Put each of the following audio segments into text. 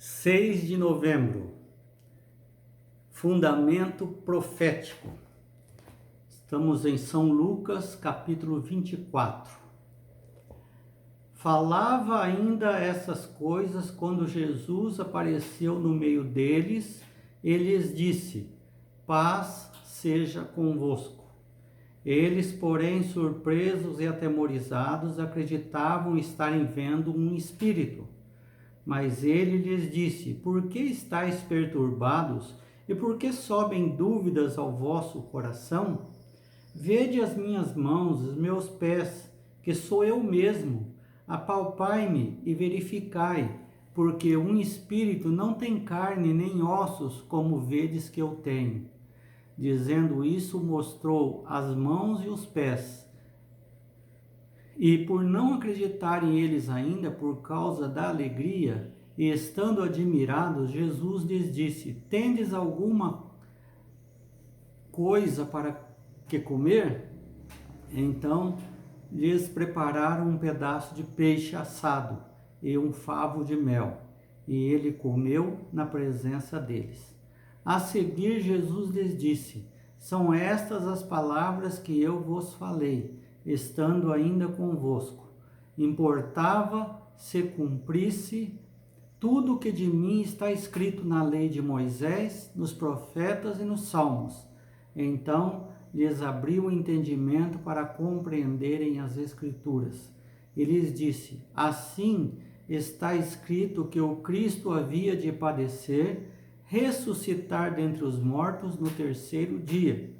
6 de novembro, fundamento profético. Estamos em São Lucas, capítulo 24. Falava ainda essas coisas quando Jesus apareceu no meio deles e lhes disse: paz seja convosco. Eles, porém, surpresos e atemorizados, acreditavam estarem vendo um espírito. Mas ele lhes disse: por que estáis perturbados e por que sobem dúvidas ao vosso coração? Vede as minhas mãos, os meus pés, que sou eu mesmo. Apalpai-me e verificai, porque um espírito não tem carne nem ossos, como vedes que eu tenho. Dizendo isso, mostrou as mãos e os pés. E por não acreditarem eles ainda por causa da alegria, e estando admirados, Jesus lhes disse: tendes alguma coisa para que comer? Então lhes prepararam um pedaço de peixe assado e um favo de mel, e ele comeu na presença deles. A seguir, Jesus lhes disse: são estas as palavras que eu vos falei, estando ainda convosco. Importava se cumprisse tudo o que de mim está escrito na lei de Moisés, nos profetas e nos salmos. Então lhes abriu o entendimento para compreenderem as Escrituras. E lhes disse: assim está escrito que o Cristo havia de padecer, ressuscitar dentre os mortos no terceiro dia,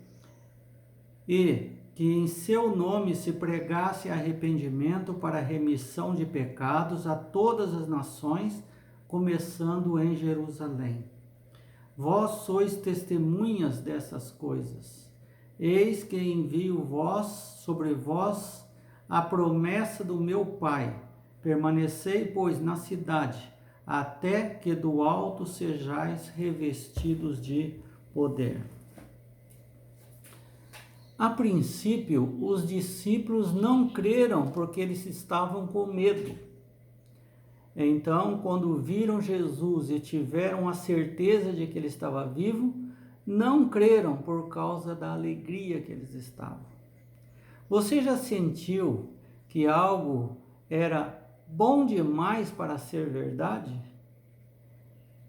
e que em seu nome se pregasse arrependimento para remissão de pecados a todas as nações, começando em Jerusalém. Vós sois testemunhas dessas coisas. Eis que envio sobre vós a promessa do meu Pai. Permanecei, pois, na cidade, até que do alto sejais revestidos de poder. A princípio, os discípulos não creram porque eles estavam com medo. Então, quando viram Jesus e tiveram a certeza de que ele estava vivo, não creram por causa da alegria que eles estavam. Você já sentiu que algo era bom demais para ser verdade?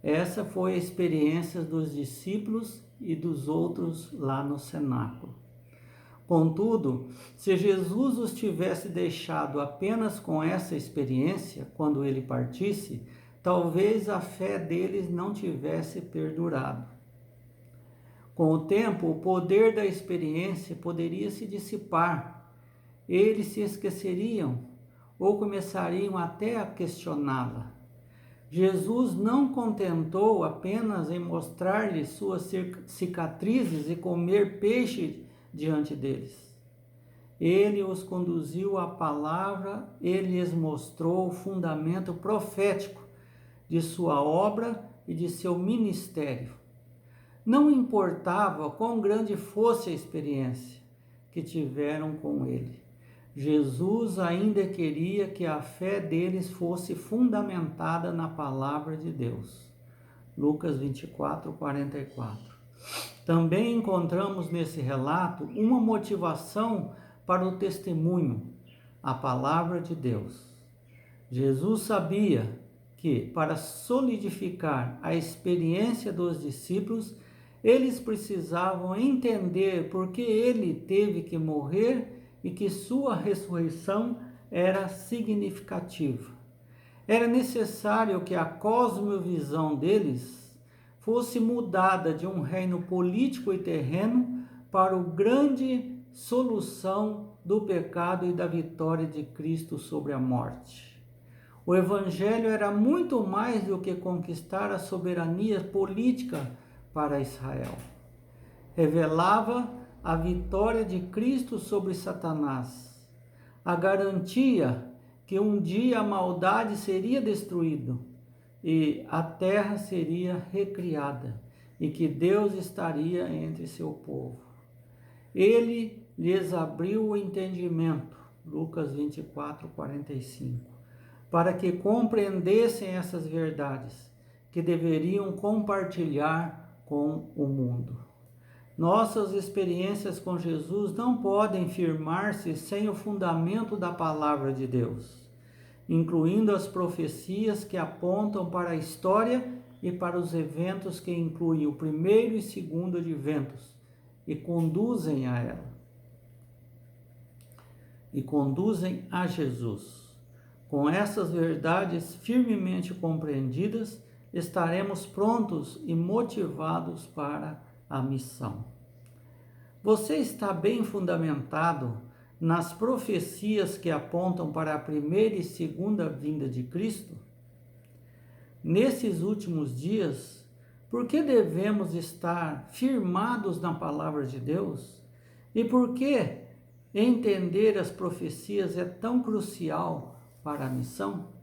Essa foi a experiência dos discípulos e dos outros lá no cenáculo. Contudo, se Jesus os tivesse deixado apenas com essa experiência quando ele partisse, talvez a fé deles não tivesse perdurado. Com o tempo, o poder da experiência poderia se dissipar. Eles se esqueceriam ou começariam até a questioná-la. Jesus não contentou apenas em mostrar-lhes suas cicatrizes e comer peixe diante deles. Ele os conduziu à palavra, ele lhes mostrou o fundamento profético de sua obra e de seu ministério. Não importava quão grande fosse a experiência que tiveram com ele. Jesus ainda queria que a fé deles fosse fundamentada na palavra de Deus. Lucas 24, 44. Também encontramos nesse relato uma motivação para o testemunho, a palavra de Deus. Jesus sabia que, para solidificar a experiência dos discípulos, eles precisavam entender por que ele teve que morrer e que sua ressurreição era significativa. Era necessário que a cosmovisão deles fosse mudada de um reino político e terreno para a grande solução do pecado e da vitória de Cristo sobre a morte. O Evangelho era muito mais do que conquistar a soberania política para Israel. Revelava a vitória de Cristo sobre Satanás, a garantia que um dia a maldade seria destruída e a terra seria recriada e que Deus estaria entre seu povo. Ele lhes abriu o entendimento, Lucas 24, 45, para que compreendessem essas verdades, que deveriam compartilhar com o mundo. Nossas experiências com Jesus não podem firmar-se sem o fundamento da palavra de Deus, incluindo as profecias que apontam para a história e para os eventos que incluem o primeiro e segundo adventos e conduzem a ela. E conduzem a Jesus. Com essas verdades firmemente compreendidas, estaremos prontos e motivados para a missão. Você está bem fundamentado nas profecias que apontam para a primeira e segunda vinda de Cristo? Nesses últimos dias, por que devemos estar firmados na palavra de Deus? E por que entender as profecias é tão crucial para a missão?